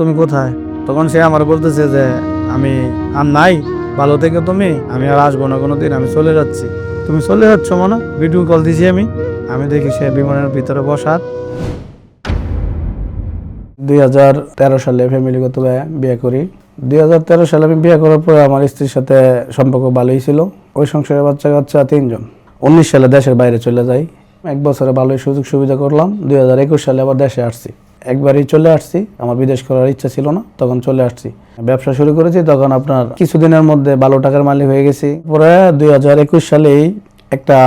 তুমি কোথায়? তখন সে আমার বলতেছে যে আমি আর নাই, ভালো থেকে তুমি, আমি আর আসবো না কোনোদিন, আমি চলে যাচ্ছি। তুমি চলে যাচ্ছ মনে? ভিডিও কল দিছি আমি দেখি সে বিমানের ভিতরে বসার। 2013 সালে ফ্যামিলিগত বিয়ে করি। 2013 সালে আমি বিয়ে করার পরে আমার স্ত্রীর সাথে সম্পর্ক ভালোই ছিল। ওই সংসারে বাচ্চা কাচ্চা 3 জন। 19 সালে দেশের বাইরে চলে যাই। 1 বছরে ভালোই সুযোগ সুবিধা করলাম। 2021 সালে আবার দেশে আসছি। একবারই চলে আসছি, আমার বিদেশ করার ইচ্ছা ছিল না, তখন চলে আসছি। ব্যবসা শুরু করেছি, তখন আপনার কিছুদিনের মধ্যে ভালো টাকার মালিক হয়ে গেছি। পরে 2021 সালেই একটা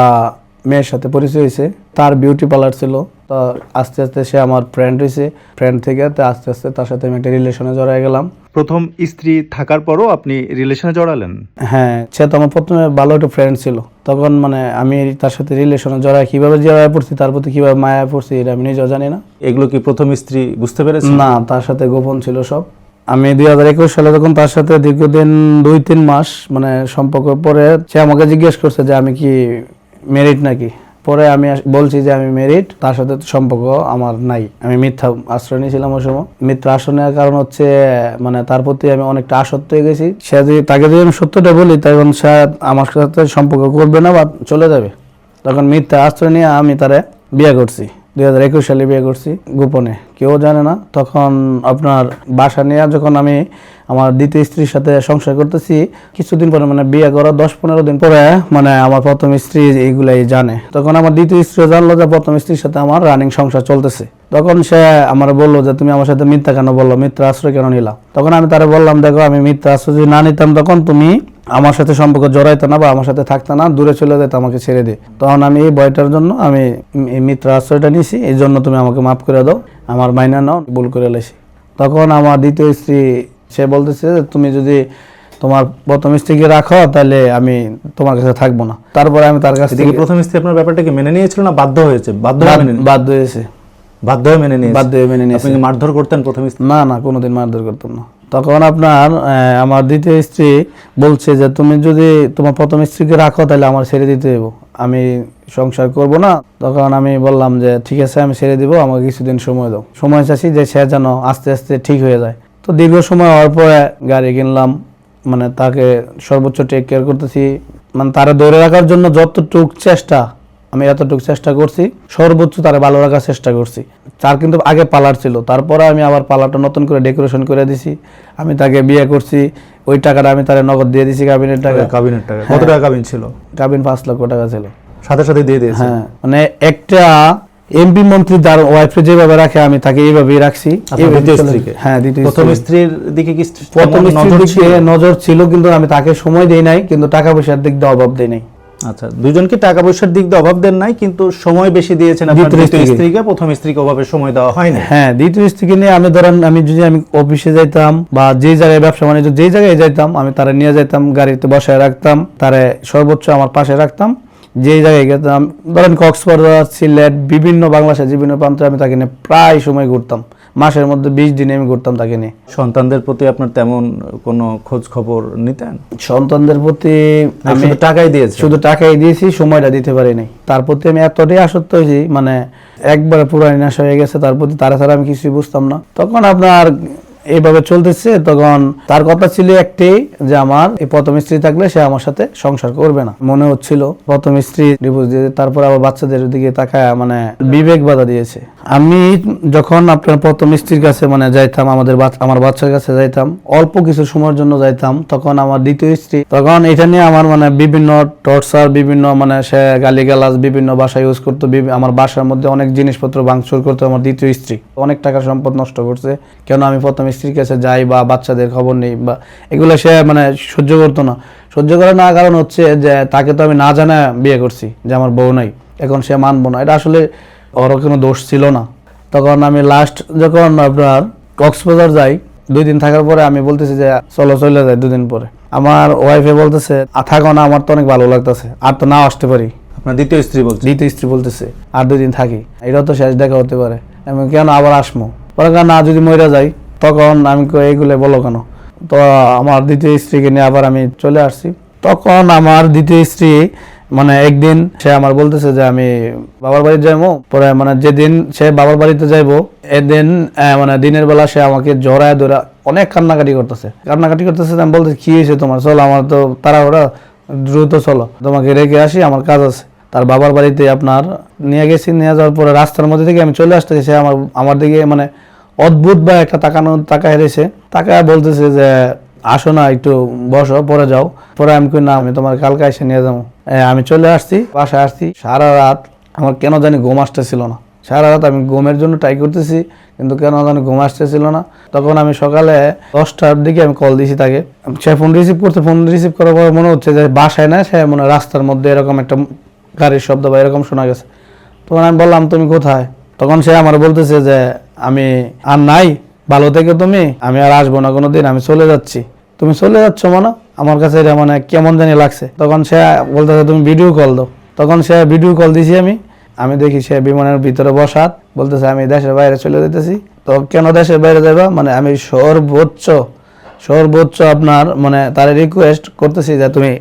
মেয়ের সাথে পরিচয় হয়েছে। তার বিউটি পার্লার ছিল। তো আস্তে আস্তে সে আমার ফ্রেন্ড হয়েছে। ফ্রেন্ড থেকে আস্তে আস্তে তার সাথে আমি একটা রিলেশনে জড়াই গেলাম। প্রথম স্ত্রী থাকার পরও আপনি রিলেশনে জড়ালেন? হ্যাঁ, সে তো আমার প্রথমে ভালো একটা ফ্রেন্ড ছিল। তখন আমি তার সাথে রিলেশনে জড়াই কিভাবে জড়াই পড়ছি, তার প্রতি কিভাবে মায়া পড়ছি, এটা আমি নিজেও জানি না। এগুলো কি প্রথম স্ত্রী বুঝতে পেরেছে? না, তার সাথে গোপন ছিল সব। আমি 2021 সালে তখন তার সাথে দীর্ঘদিন 2-3 মাস সম্পর্ক পরে সে আমাকে জিজ্ঞেস করছে যে আমি কি ম্যারিড নাকি। পরে আমি বলছি যে আমি ম্যারিড, তার সাথে সম্পর্ক আমার নাই। আমি মিথ্যা আশ্রয় নিয়েছিলাম ওই সময়। মিথ্যা আশ্রয় নেওয়ার কারণ হচ্ছে তার প্রতি আমি অনেকটা আসক্ত হয়ে গেছি। সে যদি তাকে যদি আমি সত্যটা বলি, তখন সে আমার সাথে সম্পর্ক করবে না বা চলে যাবে। তখন মিথ্যা আশ্রয় নিয়ে আমি তারে বিয়ে করছি। 2021 সালে বিয়ে করছি গোপনে, কেউ জানে না। তখন আপনার বাসা নিয়ে যখন আমি আমার দ্বিতীয় স্ত্রীর সাথে সংসার করতেছি, কিছুদিন পরে বিয়ে করার 10-15 দিন পরে আমার প্রথম স্ত্রী এইগুলাই জানে। তখন আমার দ্বিতীয় স্ত্রী জানলো যে প্রথম স্ত্রীর সাথে আমার রানিং সংসার চলতেছে। তখন সে আমার বললো যে তুমি আমার সাথে মিথ্যা কেন বললো, মিথ্যা আশ্রয় কেন নিলা। তখন আমি তারে বললাম, দেখো আমি মিথ্যা আশ্রয় যদি না নিতাম তখন তুমি আমার সাথে সম্পর্ক জড়াইতো না বা আমার সাথে থাকতো না, দূরে চলে যেত, আমাকে ছেড়ে দিয়ে। তখন আমি এই ভয়টার জন্য আমি মিথ্যা আশ্রয়টা নিয়েছি, এই জন্য তুমি আমাকে মাফ করে দাও, আমার মাইনা নাও, ভুল করে লেছি। তখন আমার দ্বিতীয় স্ত্রী সে বলতেছে যে তুমি যদি তোমার প্রথম স্ত্রীকে রাখো তাহলে আমি তোমার কাছে থাকবো না। তারপরে আমি তার কাছ থেকে প্রথম স্ত্রী আপনার ব্যাপারটাকে মেনে নিয়েছিল না বাধ্য হয়েছে? বাধ্য হয়ে মেনে নিয়েছে। আপনি কি মারধর করতেন প্রথম স্ত্রী? না, কোনোদিন মারধর করতাম না। তখন আমার দ্বিতীয় স্ত্রী বলছে যে তুমি যদি তোমার প্রথম স্ত্রীকে রাখো তাহলে আমার ছেড়ে দিতে দেব, আমি সংসার করব না। তখন আমি বললাম যে ঠিক আছে, আমি ছেড়ে দিব, আমাকে কিছুদিন সময় দাও। সময় চাচ্ছি যে সে যেন আস্তে আস্তে ঠিক হয়ে যায়। তো দীর্ঘ সময় হওয়ার পরে গাড়ি কিনলাম, তাকে সর্বোচ্চ টেক কেয়ার করতেছি। তারা ধরে রাখার জন্য যতটুকু চেষ্টা, আমি এতটুকু চেষ্টা করছি, সর্বোচ্চ তারা ভালো রাখার চেষ্টা করছি। তার কিন্তু আগে পার্লার ছিল, তারপরে আমি আবার পার্লারটা নতুন করে ডেকোরেশন করে দিছি। আমি তাকে বিয়ে করছি, ওই টাকাটা আমি তারে নগদ দিয়ে দিছি। কাবিনের টাকা। কত টাকা কাবিন ছিল? কাবিন 5 লক্ষ টাকা ছিল। সাথে সাথে দিয়ে দিয়েছে? হ্যাঁ, একটা এমপি মন্ত্রী তার ওয়াইফে যেভাবে রাখে আমি তাকে এইভাবেই রাখছি। হ্যাঁ, প্রথম স্ত্রীর দিকে কি প্রথম স্ত্রীর দিকে নজর ছিল, কিন্তু আমি তাকে সময় দেই নাই, কিন্তু টাকা পয়সার দিক দিয়ে অভাব দেই নাই। আচ্ছা, দুজনকে টাকা পয়সার দিক দিয়ে অভাব দেন নাই, কিন্তু সময় বেশি দিয়েছেন আপনার দ্বিতীয় স্ত্রীকে। প্রথম স্ত্রীকে অভাবে সময় দেওয়া হয় না। হ্যাঁ, দ্বিতীয় স্ত্রীকে নিয়ে আমি যদি অফিসে যাইতাম বা যে জায়গায় ব্যবসা বাণিজ্য যে জায়গায় যাইতাম, আমি তারা নিয়ে যাইতাম, গাড়িতে বসায় রাখতাম, তারে সর্বোচ্চ আমার পাশে রাখতাম। যে জায়গায় গেতাম, ধরেন কক্সবাজার, সিলেট, বিভিন্ন বাংলাদেশের বিভিন্ন প্রান্তে আমি তাকে নিয়ে প্রায় সময় ঘুরতাম। মাসের মধ্যে 20 দিনে আমি ঘুরতাম তাকে নিয়ে। সন্তানদের প্রতি আপনার তেমন কোনো খোঁজ খবর নিতেন? সন্তানদের প্রতি আমি শুধু টাকাই দিয়েছি, সময়টা দিতে পারি নাই। তার প্রতি আমি এতটাই আসক্ত হয়েছি, একবারে পুরানি নেশা হয়ে গেছে তার প্রতি। তারা ছাড়া আমি কিছুই বুঝতাম না। তখন এইভাবে চলতেছে। তখন তার কথা ছিল একটাই, যে আমার এই প্রথম স্ত্রী থাকলে সে আমার সাথে সংসার করবে না। মনে হচ্ছিল প্রথম স্ত্রী ডিভোর্স দিয়ে, তারপর আবার বাচ্চাদের দিকে তাকায় বিবেক বাধা দিয়েছে। আমি যখন আপনার প্রথম স্ত্রীর কাছে যাইতাম, আমার বাচ্চার কাছে যাইতাম, অল্প কিছু সময়ের জন্য যাইতাম, তখন আমার দ্বিতীয় স্ত্রী তখন এটা নিয়ে আমার বিভিন্ন টর্চার, বিভিন্ন সে গালিগালাজ বিভিন্ন ভাষা ইউজ করতো। আমার বাসার মধ্যে অনেক জিনিসপত্র ভাঙচুর করতো আমার দ্বিতীয় স্ত্রী। অনেক টাকার সম্পদ নষ্ট করছে, কেন আমি প্রথম স্ত্রীর কাছে যাই বা বাচ্চাদের খবর নেই বা এগুলো সে সহ্য করতো না। সহ্য করে না কারণ হচ্ছে যে তাকে তো আমি না জানা বিয়ে করছি, যে আমার বউ নাই, এখন সে মানবো না। এটা আসলে ওর কোনো দোষ ছিল না। তখন আমি লাস্ট যখন আপনার কক্সবাজার যাই, 2 দিন থাকার পরে আমি বলতেছি যে চলে যাই। 2 দিন পরে আমার ওয়াইফে বলতেছে থাকো না, আমার তো অনেক ভালো লাগতেছে, আর তো না আসতে পারি। আপনার দ্বিতীয় স্ত্রী বলতেছে আর 2 দিন থাকি, এটাও তো শেষ দেখা হতে পারে, আমি কেন আবার আসবো। পরে না, যদি মরে যাই, তখন আমি এইগুলো বলো কেন। তো আমার দ্বিতীয় স্ত্রীকে নিয়ে আবার আমি চলে আসছি। তখন আমার দ্বিতীয় স্ত্রী মানে একদিন সে আমার বলতেছে যে আমি বাবার বাড়ি যাইবো, পরে মানে যেদিন সে বাবার বাড়িতে যাইবো এদিন মানে দিনের বেলা সে আমাকে জড়ায় ধরে অনেক কান্নাকাটি করতেছে। আমি বলতেছি কি হয়েছে তোমার, চলো আমার তো তাড়াহুড়া, দ্রুত চলো তোমাকে রেখে আসি, আমার কাজ আছে। তার বাবার বাড়িতে আপনার নিয়ে গেছি, নিয়ে যাওয়ার পরে রাস্তার মধ্যে থেকে আমি চলে আসতেছি, সে আমার দিকে মানে অদ্ভুত বা একটা তাকায় রয়েছে, তাকায় বলতেছে যে আসো না একটু বসো, পরে যাও। পরে আমি কই না, আমি তোমার কালকে এসে নিয়ে যাবো। আমি চলে আসছি, বাসায় আসছি, সারা রাত আমার কেন জানি ঘুম আসতেছিল না। সারা রাত আমি ঘুমের জন্য ট্রাই করতেছি, কিন্তু কেন জানি ঘুম আসতেছিল না। তখন আমি সকালে 10টার দিকে আমি কল দিয়েছি তাকে, সে ফোন রিসিভ করতে, ফোন রিসিভ করার পর মনে হচ্ছে যে বাসায় না, সে মনে রাস্তার মধ্যে এরকম একটা গাড়ির শব্দ বা এরকম শোনা গেছে। তখন আমি বললাম তুমি কোথায়? তখন সে আমার বলতেছে যে আমি আর নাই, ভালো থেকে তুমি, আমি আর আসবো না কোনোদিন, আমি চলে যাচ্ছি। তুমি চলে যাচ্ছ মানে আমার কাছে এটা মানে কেমন জানি লাগছে। তখন সে বলতেছে তুমি ভিডিও কল দাও। তখন সে ভিডিও কল দিছি আমি দেখি সে বিমানের ভিতরে বসাত, বলতেছে আমি দেশের বাইরে চলে যেতেছি। তো কেন দেশের বাইরে যাবা, মানে আমি সর্বোচ্চ আপনার মানে তার রিকোয়েস্ট করতেছি যে তুমি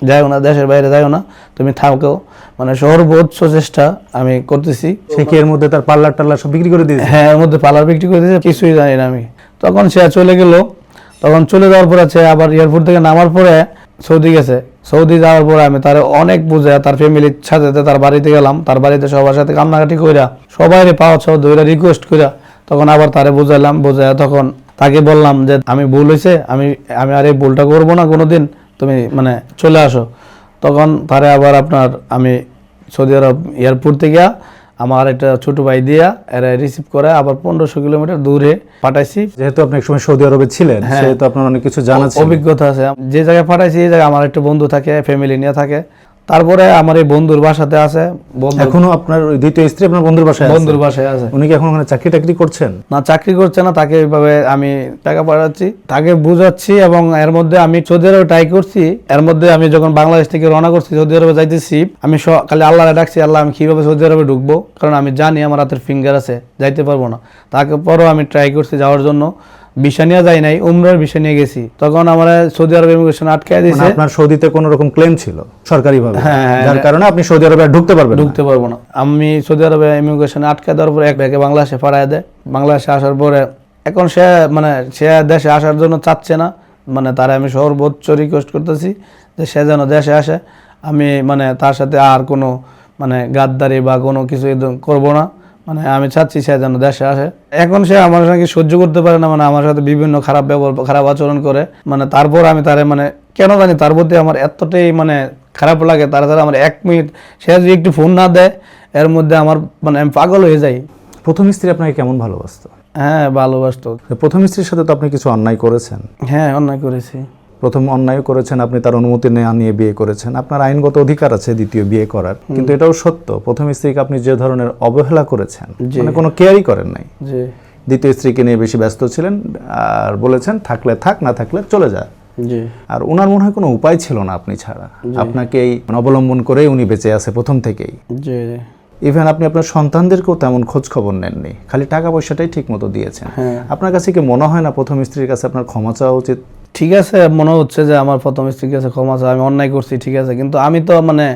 যাইও না, দেশের বাইরে যাইও না, তুমি থাকো, মানে সর্বোচ্চ চেষ্টা আমি করতেছি। সে কি এর মধ্যে তার পার্লার টার্লার সব বিক্রি করে দিয়েছে? হ্যাঁ, এর মধ্যে পার্লার বিক্রি করে দিয়েছে, কিছুই জানি না আমি। তখন সে চলে গেল। তখন চলে যাওয়ার পরে সে আবার এয়ারপোর্ট থেকে নামার পরে সৌদি গেছে। সৌদি যাওয়ার পরে আমি তার অনেক বুঝে তার ফ্যামিলির সাথে তার বাড়িতে গেলাম, তার বাড়িতে সবার সাথে কান্নাকাটি কইরা সবাই পাওয়া সহ ধরে রিকোয়েস্ট কইরা তখন আবার তারে বুঝাইলাম। তখন তাকে বললাম যে আমি ভুল হয়েছে, আমি আর এই ভুলটা করবো না কোনোদিন, তুমি মানে চলে আসো। তখন তারে আবার আপনার আমি সৌদি আরব এয়ারপোর্ট থেকে আমার একটা ছোট ভাই দিয়া এরা রিসিভ করে আবার 1500 কিলোমিটার দূরে পাঠাইছি। যেহেতু আপনি এক সময় সৌদি আরবে ছিলেন, সেহেতু আপনার অনেক কিছু জানা ছিল, অভিজ্ঞতা আছে। যে জায়গায় পাঠাইছি এই জায়গায় আমার একটা বন্ধু থাকে, ফ্যামিলি নিয়ে থাকে। তারপরে আমার এই বন্ধুর বাসাতে আছে। এখনো আপনার ওই দ্বিতীয় স্ত্রী আপনার বন্ধুর বাসায় আছে? উনি কি এখন ওখানে চাকরি টাকরি করছেন? না, চাকরি করছে না। তাকে এইভাবে আমি টাকা পাঠাচ্ছি, তাকে বুঝাচ্ছি, এবং এর মধ্যে আমি সৌদি আরবে ট্রাই করছি। এর মধ্যে আমি যখন বাংলাদেশ থেকে রওনা করছি সৌদি আরবে যাইতেছি, আমি খালি আল্লাহরে ডাকছি, আল্লাহ আমি কিভাবে সৌদি আরবে ঢুকবো, কারণ আমি জানি আমার হাতের ফিঙ্গার আছে, যাইতে পারবো না। তারপরও আমি ট্রাই করছি যাওয়ার জন্য। ভিসা নিয়ে যাই নাই, উমরার ভিসা নিয়ে গেছি। তখন আমার সৌদি আরব ইমিগ্রেশন আটকায় দিয়েছে। আপনার সৌদিতে কোনো রকম ক্লেম ছিল সরকারিভাবে, যার কারণে আপনি সৌদি আরবে ঢুকতে পারবো না। আমি সৌদি আরবে ইমিগ্রেশনে আটকায় দেওয়ার পরে এক ব্যাগে বাংলাদেশে পাঠায় দেয়। বাংলাদেশে আসার পরে এখন সে দেশে আসার জন্য চাচ্ছে না। মানে তারা আমি সর্বোচ্চ রিকোয়েস্ট করতেছি যে সে যেন দেশে আসে। আমি মানে তার সাথে আর কোনো মানে গাদ্দারি বা কোনো কিছু করবো না। মানে আমি চাচ্ছি সে যেন দেশে আসে। এখন সে আমার সঙ্গে সহ্য করতে পারে না, মানে আমার সাথে বিভিন্ন খারাপ ব্যবহার, খারাপ আচরণ করে। মানে তারপর আমি তারে মানে কেন জানি তার প্রতি আমার এতটাই মানে খারাপ লাগে। তারা আমার 1 মিনিট সে যদি একটু ফোন না দেয়, এর মধ্যে আমার মানে আমি পাগল হয়ে যাই। প্রথম স্ত্রী আপনাকে কেমন ভালোবাসতো? হ্যাঁ, ভালোবাসতো। প্রথম স্ত্রীর সাথে তো আপনি কিছু অন্যায় করেছেন? হ্যাঁ, অন্যায় করেছি। প্রথম অন্যায় করেছেন, আপনি তার অনুমতি না নিয়ে বিয়ে করেছেন। আপনার আইনগত অধিকার আছে দ্বিতীয় বিয়ে করার, কিন্তু এটাও সত্য প্রথম স্ত্রীকে আপনি যে ধরনের অবহেলা করেছেন, মানে কোনো কেয়ারই করেন নাই। দ্বিতীয় স্ত্রীকে নিয়ে বেশি ব্যস্ত ছিলেন, আর বলেছেন থাকলে থাক, না থাকলে চলে যা। আর ওনার মনে হয় কোনো উপায় ছিল না আপনি ছাড়া, আপনাকেই অবলম্বন করে উনি বেঁচে আছে প্রথম থেকেই। ইভেন আপনি আপনার সন্তানদেরকেও তেমন খোঁজ খবর নেননি, খালি টাকা পয়সাটাই ঠিক মতো দিয়েছেন। আপনার কাছে কি মনে হয় না প্রথম স্ত্রীর কাছে আপনার ক্ষমা চাওয়া উচিত? ঠিক আছে, মনে হচ্ছে যে আমার প্রথম স্ত্রীর কাছে ক্ষমা চাওয়া, আমি অন্যায় করছি, ঠিক আছে, কিন্তু আমি তো মানে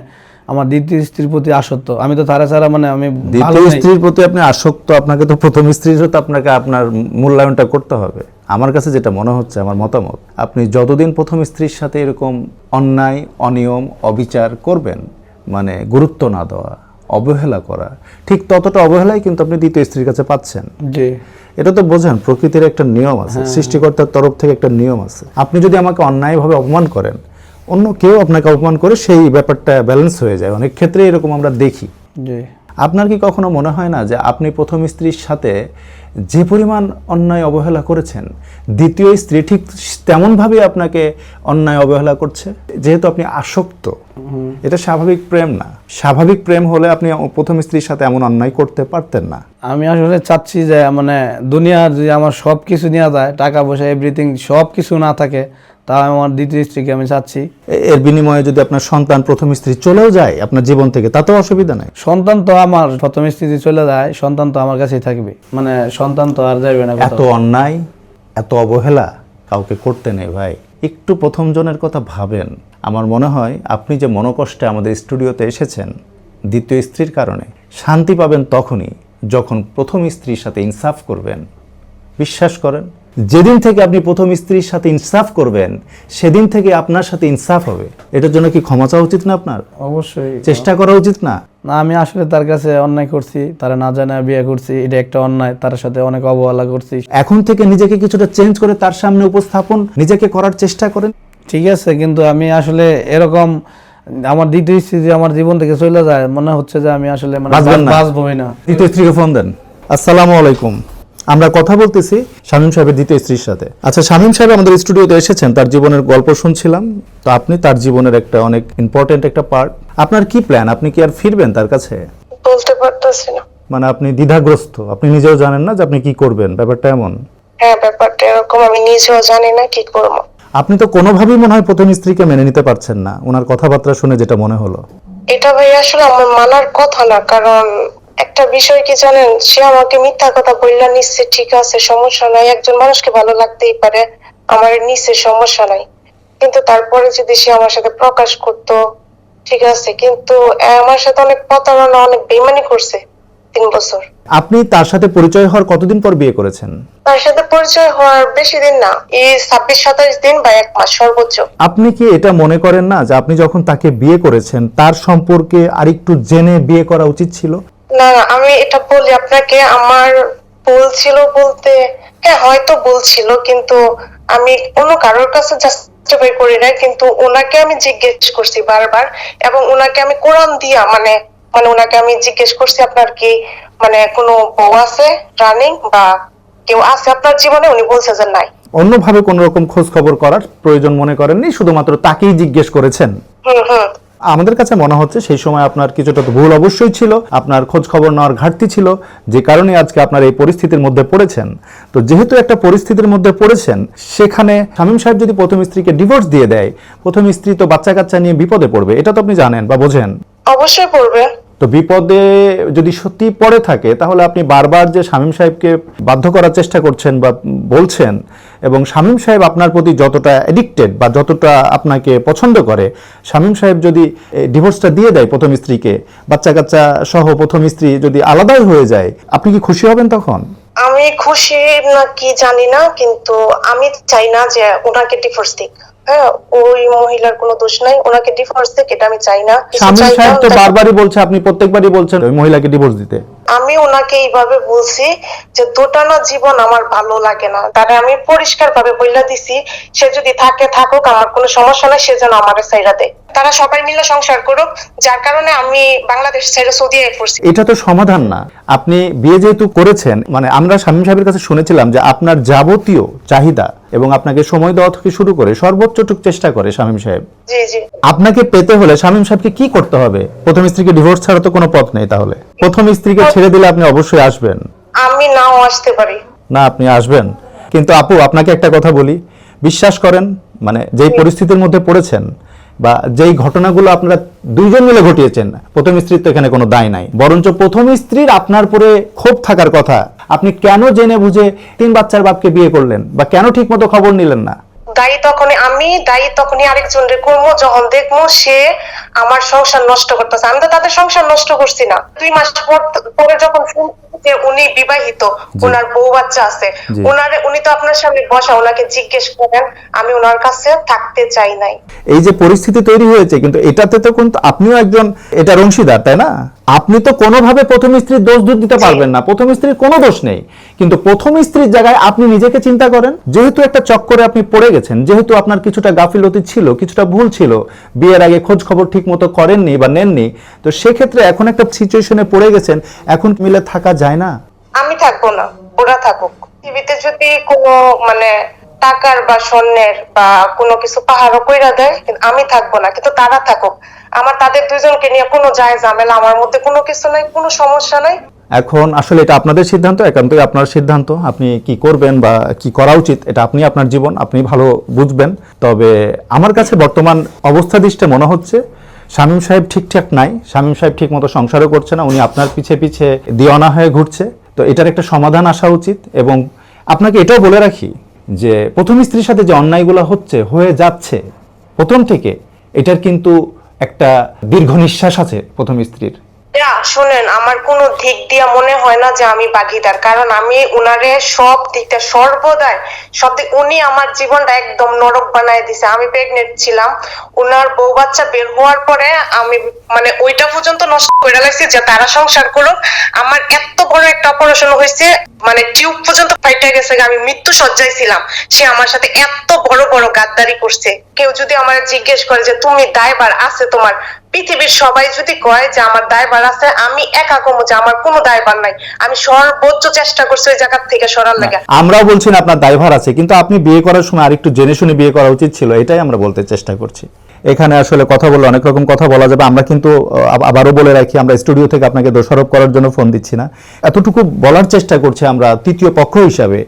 আমার দ্বিতীয় স্ত্রীর প্রতি আসক্ত। আমি তো তারা ছাড়া মানে আমি দ্বিতীয় স্ত্রীর প্রতি আপনি আসক্ত, আপনাকে তো প্রথম স্ত্রীরও তো আপনাকে আপনার মূল্যায়নটা করতে হবে। আমার কাছে যেটা মনে হচ্ছে, আমার মতামত, আপনি যতদিন প্রথম স্ত্রীর সাথে এরকম অন্যায়, অনিয়ম, অবিচার করবেন, মানে গুরুত্ব না দেওয়া, অবহেলা করা, ঠিক ততটা অবহেলাই কিন্তু আপনি দ্বিতীয় স্ত্রীর কাছে পাচ্ছেন। এটা তো বোঝেন, প্রকৃতির একটা নিয়ম আছে, সৃষ্টিকর্তার তরফ থেকে একটা নিয়ম আছে। আপনি যদি আমাকে অন্যায়ভাবে অপমান করেন, অন্য কেউ আপনাকে অপমান করে সেই ব্যাপারটা ব্যালেন্স হয়ে যায়। অনেক ক্ষেত্রে এরকম আমরা দেখি। আপনার কি কখনো মনে হয় না যে আপনি প্রথম স্ত্রীর সাথে যে পরিমাণ অন্যায় অবহেলা করেছেন, দ্বিতীয় স্ত্রী ঠিক তেমনভাবে আপনাকে অন্যায় অবহেলা করছে? যেহেতু আপনি আসক্ত, এটা স্বাভাবিক প্রেম না। স্বাভাবিক প্রেম হলে আপনি প্রথম স্ত্রীর সাথে এমন অন্যায় করতে পারতেন না। আমি আসলে চাচ্ছি যে মানে দুনিয়ার যদি আমার সব কিছু নেওয়া যায়, টাকা পয়সা এভরিথিং সব কিছু না থাকে, তা আমার দ্বিতীয় স্ত্রীকে আমি চাচ্ছি। এর বিনিময়ে যদি আপনার সন্তান প্রথম স্ত্রী চলেও যায় আপনার জীবন থেকে, তাতেও অসুবিধা নাই। সন্তান তো আমার প্রথম স্ত্রী চলে যায়, সন্তান তো আমার কাছেই থাকবে, মানে সন্তান তো আর যাবে না। এত অন্যায়, এত অবহেলা কাউকে করতে নেই ভাই। একটু প্রথম জনের কথা ভাবেন। আমার মনে হয় আপনি যে মনোকষ্টে আমাদের স্টুডিওতে এসেছেন দ্বিতীয় স্ত্রীর কারণে, শান্তি পাবেন তখনই যখন প্রথম স্ত্রীর সাথে ইনসাফ করবেন। বিশ্বাস করেন, যেদিন থেকে আপনি প্রথম স্ত্রীর সাথে ইনসাফ করবেন সেদিন থেকে আপনার সাথে ইনসাফ হবে। এটার জন্য কি ক্ষমা চাওয়া উচিত না আপনার? অবশ্যই চেষ্টা করা উচিত না? না, আমি আসলে তার কাছে অন্যায় করছি, তারা না জানা বিয়ে করছি, এটা একটা অন্যায়, তার সাথে অনেক অবহেলা করছি। এখন থেকে নিজেকে কিছুটা চেঞ্জ করে তার সামনে উপস্থাপন নিজেকে করার চেষ্টা করেন। ঠিক আছে, কিন্তু আমি আসলে এরকম আমার দ্বিতীয় স্ত্রী যে আমার জীবন থেকে চলে যায়, মনে হচ্ছে যে আমি আসলে বাঁচবেন না। বাঁচবই না। দ্বিতীয় স্ত্রীকে ফোন দেন। আসসালামু আলাইকুম। আমরা কথা বলতেছি শামীম সাহেবের দ্বিতীয় স্ত্রীর সাথে। আচ্ছা, শামীম সাহেব আমাদের স্টুডিওতে এসেছেন, তার জীবনের গল্প শুনছিলাম। তো আপনি তার জীবনের একটা অনেক ইম্পর্টেন্ট একটা পার্ট। আপনার কি প্ল্যান? আপনি কি আর ফিরবেন তার কাছে? বলতে পারতেছি না। মানে আপনি দ্বিধাগ্রস্ত, আপনি নিজেও জানেন না যে আপনি কি করবেন, ব্যাপারটা এমন? হ্যাঁ, ব্যাপারটা এরকম, আমি নিজেও জানি না কি করবো। আপনি তো কোনোভাবেই মনে হয় প্রথম স্ত্রীকে মেনে নিতে পারছেন না, ওনার কথাবার্তা শুনে যেটা মনে হলো। এটা ভাই আসলে আমার মানার কথা না, কারণ একটা বিষয় কি জানেন, সে আমাকে মিথ্যা কথা বললা নিচ্ছে, ঠিক আছে সমস্যা নাই, একজন মানুষকে ভালো লাগতেই পারে, আমার নিচ্ছে সমস্যা নাই, কিন্তু তারপরে যদি সে আমার সাথে প্রকাশ করতো ঠিক আছে, কিন্তু আমার সাথে অনেক প্রতারণা, অনেক বেইমানি করছে 3 বছর। আপনি তার সাথে পরিচয় হওয়ার কতদিন পর বিয়ে করেছেন? তার সাথে পরিচয় হওয়ার বেশি দিন না, এই 26-27 দিন বা 1 মাস সর্বোচ্চ। আপনি কি এটা মনে করেন না যে আপনি যখন তাকে বিয়ে করেছেন তার সম্পর্কে আরেকটু জেনে বিয়ে করা উচিত ছিল? না, আমি এটা বলি আপনাকে, আমার ভুল ছিল বলতে, হ্যাঁ হয়তো ভুল ছিল, কিন্তু আমি অন্য কারোর কাছে জাস্টিফাই করি না, কিন্তু ওনাকে আমি জিজ্ঞেস করছি বারবার, এবং ওনাকে আমি কোরআন দিয়া মানে মানে ওনাকে আমি জিজ্ঞেস করছি আপনার কি মানে কোনো বউ আছে রানিং বা কেউ আছে আপনার জীবনে? উনি বলছে যে নাই। অন্যভাবে কোনো রকম খোঁজ খবর করার প্রয়োজন মনে করেননি, শুধুমাত্র তাকেই জিজ্ঞেস করেছেন? হুম। আমাদের কাছে মনে হচ্ছে সেই সময় আপনার কিছুটা তো ভুল অবশ্যই ছিল, আপনার খোঁজ খবর নেওয়ার ঘাটতি ছিল, যে কারণে আজকে আপনার এই পরিস্থিতির মধ্যে পড়েছেন। তো যেহেতু একটা পরিস্থিতির মধ্যে পড়েছেন, সেখানে শামীম সাহেব যদি প্রথম স্ত্রীকে ডিভোর্স দিয়ে দেয়, প্রথম স্ত্রী তো বাচ্চা কাচ্চা নিয়ে বিপদে পড়বে, এটা তো আপনি জানেন বা বোঝেন। অবশ্যই পড়বে। তো বিপদে যদি সত্যি পড়ে থাকে, তাহলে আপনি বারবার যে শামীম সাহেবকে বাধ্য করার চেষ্টা করছেন বা বলছেন, এবং শামীম সাহেব আপনার প্রতি যতটা অ্যাডিক্টেড বা যতটা আপনাকে পছন্দ করে, শামীম সাহেব যদি ডিভোর্সটা দিয়ে দেয় প্রথম স্ত্রীকে, বাচ্চা কাচ্চা সহ প্রথম স্ত্রী যদি আলাদাই হয়ে যায়, আপনি কি খুশি হবেন তখন? আমি খুশি না কি জানি না, কিন্তু আমি চাই না যে ওনাকে ডিভোর্স দিক। হ্যাঁ, ওই মহিলার কোনো দোষ নাই, ওনাকে ডিভোর্স দিক, এটা আমি চাই না। শামীম সাহেব তো বারবারই বলছে, আপনি প্রত্যেকবারই বলছেন ওই মহিলাকে ডিভোর্স দিতে। আমি ওনাকে এইভাবে বলছি যে দোটানা জীবন আমার ভালো লাগে না, তারে আমি পরিষ্কার ভাবে বইলা দিছি, সে যদি থাকে থাকুক, আমার কোনো সমস্যা নাই, সে যেন আমারে ছাইড়া দেয়, তারা সবাই মিলে সংসার করুক, যার কারণে আমি বাংলাদেশ ছেড়ে সৌদি আরবে পড়ছি। এটা তো সমাধান না। আপনি বিয়ে যেহেতু করেছেন, মানে আমরা শামীম সাহেবের কাছে শুনেছিলাম যে আপনার যাবতীয় চাহিদা এবং আপনাকে সময় দেওয়া থেকে শুরু করে সর্বোচ্চটুকু চেষ্টা করে শামীম সাহেব। জি। আপনাকে পেতে হলে শামীম সাহেবকে কি করতে হবে? প্রথম স্ত্রীকে ডিভোর্স ছাড়া তো কোনো পথ নেই। তাহলে প্রথম স্ত্রীকে ছেড়ে দিলে আপনি অবশ্যই আসবেন। আমি নাও আসতে পারি না, আপনি আসবেন। কিন্তু আপু, আপনাকে একটা কথা বলি, বিশ্বাস করেন, মানে যেই পরিস্থিতির মধ্যে পড়েছেন বা যেই ঘটনাগুলো আপনারা দুইজন মিলে ঘটিয়েছেন, প্রথম স্ত্রীর তো এখানে কোনো দায় নাই, বরঞ্চ প্রথম স্ত্রীর আপনার পরে ক্ষোভ থাকার কথা। আপনি কেন জেনে বুঝে 3 বাচ্চার বাপকে বিয়ে করলেন, বা কেন ঠিক মতো খবর নিলেন না? দায়ী তখনই আরেকজনের করবো, যখন দেখবো সে আমার সংসার নষ্ট করতেছে। আমি তো তাদের সংসার নষ্ট করছি না। 2 মাস পরে যখন যে উনি বিবাহিত, ওনার বউ বাচ্চা আছে, উনি তো আপনার সামনে বসা, ওনাকে জিজ্ঞেস করেন, আমি ওনার কাছে থাকতে চাই নাই। এই যে পরিস্থিতি তৈরি হয়েছে, কিন্তু এটাতে তো কিন্তু আপনিও একজন এটার অংশীদার, তাই না? আপনি তো কোনোভাবে প্রথম স্ত্রীর দোষ দিতে পারবেন না, প্রথম স্ত্রীর কোনো দোষ নেই। কিন্তু প্রথম স্ত্রীর জায়গায় আপনি নিজেকে চিন্তা করেন, যেহেতু একটা চক্করে আপনি পড়ে গেছেন, যেহেতু আপনার কিছুটা গাফিলতি ছিল, কিছুটা ভুল ছিল, বিয়ের আগে খোঁজ খবর ঠিক মতো করেননি বা নেননি, তো সেক্ষেত্রে এখন একটা সিচুয়েশনে পড়ে গেছেন, এখন মিলে থাকা যায় না? আমি থাকবো না, ওরা থাকুক। টিভিতে যদি কোনো মানে টাকার বা স্বর্ণের বা কোনো কিছু পাহাড়ও কইরা দেয়, কিন্তু আমি থাকবো না, কিন্তু তারা থাকুক। আমার তাদের দুজনকে নিয়ে কোনো যায় ঝামেলা আমার মধ্যে কোনো কিছু নাই, কোনো সমস্যা নাই। এখন আসলে এটা আপনাদের সিদ্ধান্ত, একান্তই আপনার সিদ্ধান্ত। আপনি কি করবেন বা কি করা উচিত, এটা আপনি, আপনার জীবন আপনি ভালো বুঝবেন। তবে আমার কাছে বর্তমান অবস্থা দৃষ্টে মনে হচ্ছে শামীম সাহেব ঠিকঠাক নাই, শামীম সাহেব ঠিক মতো সংসারও করছে না, উনি আপনার পিছে পিছে দিওয়ানা হয়ে ঘুরছে। তো এটার একটা সমাধান আসা উচিত। এবং আপনাকে এটাও বলে রাখি যে প্রথম স্ত্রীর সাথে যে অন্যায়গুলো হয়ে যাচ্ছে প্রথম থেকে, এটার কিন্তু একটা দীর্ঘ নিঃশ্বাস আছে প্রথম স্ত্রীর। শুনেন, আমার কোনো দিক দিয়া মনে হয় না যে আমি ভাগিদার, কারণ আমি উনারে সব দিকটা সর্বদাই সব দিক, উনি আমার জীবনটা একদম নরক বানায় দিছে। আমি প্রেগনেন্ট ছিলাম, উনার বউ বাচ্চা বের হওয়ার পরে আমি মানে ওইটা পর্যন্ত নষ্ট করে লাগছি যে তারা সংসার করুক। আমার এত বড় একটা অপারেশন হয়েছে, মানে টিউব পর্যন্ত ফাইটা গেছে, আমি মৃত্যু সজ্জায় ছিলাম। সে আমার সাথে এত বড় বড় গাদ্দারি করছে। কেউ যদি আমার জিজ্ঞেস করে যে তুমি দায়ভার আছে তোমার, পৃথিবীর সবাই যদি কয় যে আমার দায়ভার আছে, আমি একা কমু যে আমার কোনো দায়ভার নাই। আমি সর্বোচ্চ চেষ্টা করছি ওই জায়গা থেকে সরার লাগে। আমরাও বলছি না আপনার দায়ভার আছে, কিন্তু আপনি বিয়ে করার সময় আরেকটু জেনে শুনে বিয়ে করা উচিত ছিল, এটাই আমরা বলতে চেষ্টা করছি। এখানে আসলে কথা বললে অনেক রকম কথা বলা যাবে। আমরা কিন্তু আবারও বলে রাখি, আমরা স্টুডিও থেকে আপনাকে দোষারোপ করার জন্য ফোন দিচ্ছি না, এতটুকু বলার চেষ্টা করছি আমরা তৃতীয় পক্ষ হিসাবে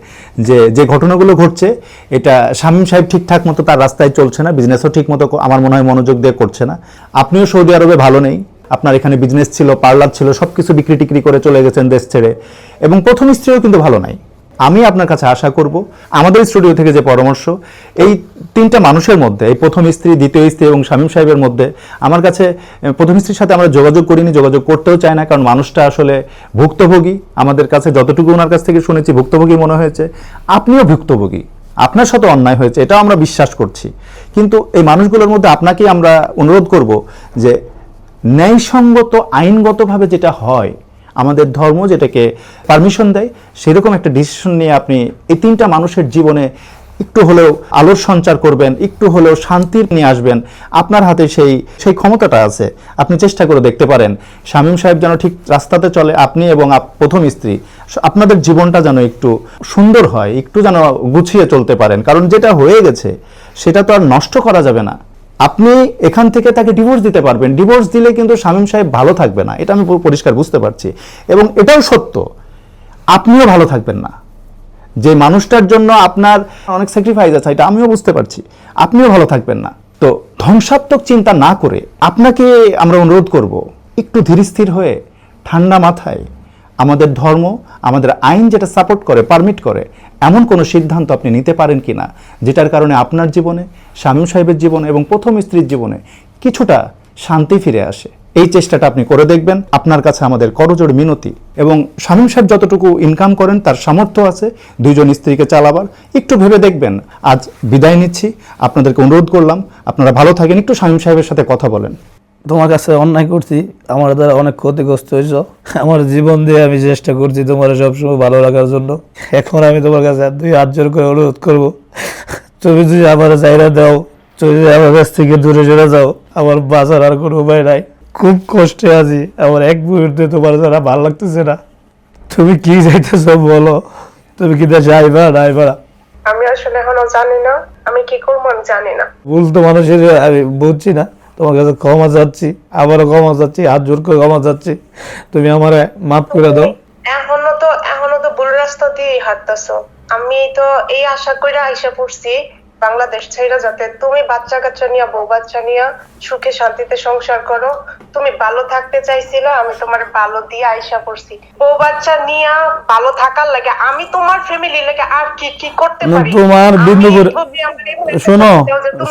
যে যে ঘটনাগুলো ঘটছে, এটা শামীম সাহেব ঠিকঠাক মতো তার রাস্তায় চলছে না, বিজনেসও ঠিক মতো আমার মনে হয় মনোযোগ দিয়ে করছে না। আপনিও সৌদি আরবে ভালো নেই, আপনার এখানে বিজনেস ছিল, পার্লার ছিল, সবকিছু বিক্রি টিক্রি করে চলে গেছেন দেশ ছেড়ে, এবং প্রথম স্ত্রীও কিন্তু ভালো নাই। আমি আপনার কাছে আশা করব আমাদের স্টুডিও থেকে যে পরামর্শ, এই তিনটা মানুষের মধ্যে, এই প্রথম স্ত্রী, দ্বিতীয় স্ত্রী এবং শামীম সাহেবের মধ্যে, আমার কাছে প্রথম স্ত্রীর সাথে আমরা যোগাযোগ করিনি, যোগাযোগ করতেও চাই না, কারণ মানুষটা আসলে ভুক্তভোগী। আমাদের কাছে যতটুকু ওনার কাছ থেকে শুনেছি ভুক্তভোগী মনে হয়েছে। আপনিও ভুক্তভোগী, আপনার সাথে অন্যায় হয়েছে, এটাও আমরা বিশ্বাস করছি। কিন্তু এই মানুষগুলোর মধ্যে আপনাকেই আমরা অনুরোধ করব যে ন্যায়সঙ্গত আইনগতভাবে যেটা হয়, আমাদের ধর্ম যেটাকে পারমিশন দেয়, সেরকম একটা ডিসিশন নিয়ে আপনি এই তিনটা মানুষের জীবনে একটু হলেও আলোর সঞ্চার করবেন, একটু হলেও শান্তির নিয়ে আসবেন। আপনার হাতে সেই ক্ষমতাটা আছে, আপনি চেষ্টা করে দেখতে পারেন শামীম সাহেব যেন ঠিক রাস্তাতে চলে, আপনি এবং প্রথম স্ত্রী আপনাদের জীবনটা যেন একটু সুন্দর হয়, একটু যেন গুছিয়ে চলতে পারেন। কারণ যেটা হয়ে গেছে সেটা তো আর নষ্ট করা যাবে না। আপনি এখান থেকে তাকে ডিভোর্স দিতে পারবেন, ডিভোর্স দিলে কিন্তু শামীম সাহেব ভালো থাকবে না, এটা আমি পরিষ্কার বুঝতে পারছি, এবং এটাও সত্য আপনিও ভালো থাকবেন না। যে মানুষটার জন্য আপনার অনেক স্যাক্রিফাইস আছে, এটা আমিও বুঝতে পারছি, আপনিও ভালো থাকবেন না। তো ধ্বংসাত্মক চিন্তা না করে আপনাকে আমরা অনুরোধ করব, একটু ধীরস্থির হয়ে ঠান্ডা মাথায় আমাদের ধর্ম, আমাদের আইন যেটা সাপোর্ট করে, পারমিট করে, এমন কোনো সিদ্ধান্ত আপনি নিতে পারেন কিনা যেটার কারণে আপনার জীবনে, শামীম সাহেবের জীবনে এবং প্রথম স্ত্রীর জীবনে কিছুটা শান্তি ফিরে আসে। এই চেষ্টাটা আপনি করে দেখবেন। আপনার কাছে আমাদের করজোড় মিনতি। এবং শামীম সাহেব যতটুকু ইনকাম করেন তার সামর্থ্য আছে দুইজন স্ত্রীকে চালাবার, একটু ভেবে দেখবেন। আজ বিদায় নিচ্ছি, আপনাদেরকে অনুরোধ করলাম আপনারা ভালো থাকেন, একটু শামীম সাহেবের সাথে কথা বলেন। তোমার কাছে অন্যায় করছি, আমার দ্বারা অনেক ক্ষতিগ্রস্ত হয়েছ, আমার জীবন দিয়ে আমি চেষ্টা করছি তোমার সবসময় ভালো রাখার জন্য। এখন আমি তোমার কাছে দুই হাত জোর করে অনুরোধ করবো, তুমি যদি আমার চাইরা দাও, তুমি যদি আমার কাছ থেকে দূরে সরে যাও, আমার বাঁচার আর কোনো উপায় নাই। খুব কষ্টে আছি, আমার এক মুহূর্তে তোমার যারা ভালো লাগতেছে না। তুমি কি চাইতেছ বলো, তুমি কি দেশে আইবা না আইবা? আমি আসলে এখনো জানি না আমি কি করবো, আমি জানি না। ভুল তো মানুষের, আমি বুঝছি না। তোমার কাছে ক্ষমা চাচ্ছি, আবারও ক্ষমা চাচ্ছি, হাত জোর করে ক্ষমা চাচ্ছি, তুমি আমার মাফ করে দাও। এখনো তো ভুল রাস্তা দিয়ে হাঁটতেছো। আমি তো এই আশা করে আইসা পড়ছি বাংলাদেশ ছেড়ে, যাতে তুমি বাচ্চা কাচ্চা নিয়ে, বউ বাচ্চা নিয়ে সুখে শান্তিতে সংসার করো। তুমি ভালো থাকতে চাইছিল, আমি তোমার ভালো দিয়ে আইসা পড়ছি। বউ বাচ্চা নিয়ে ভালো থাকার লাগে আমি তোমার ফ্যামিলি লাগে আর কি কি করতে পারি? তোমার বিন্দুপুর শোনো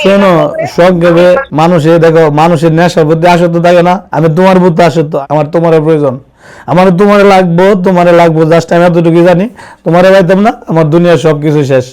শোনো, সংক্ষেপে মানুষে দেখো, মানুষের নেশার প্রতি আসক্ত থাকে না, আমি তোমার প্রতি আসক্ত। আমার তোমার প্রয়োজন, আমার তোমার লাগবো, জাস্ট আমি এতটুকু জানি, তোমারে পাইতাম না, আমার দুনিয়ার সবকিছু শেষ।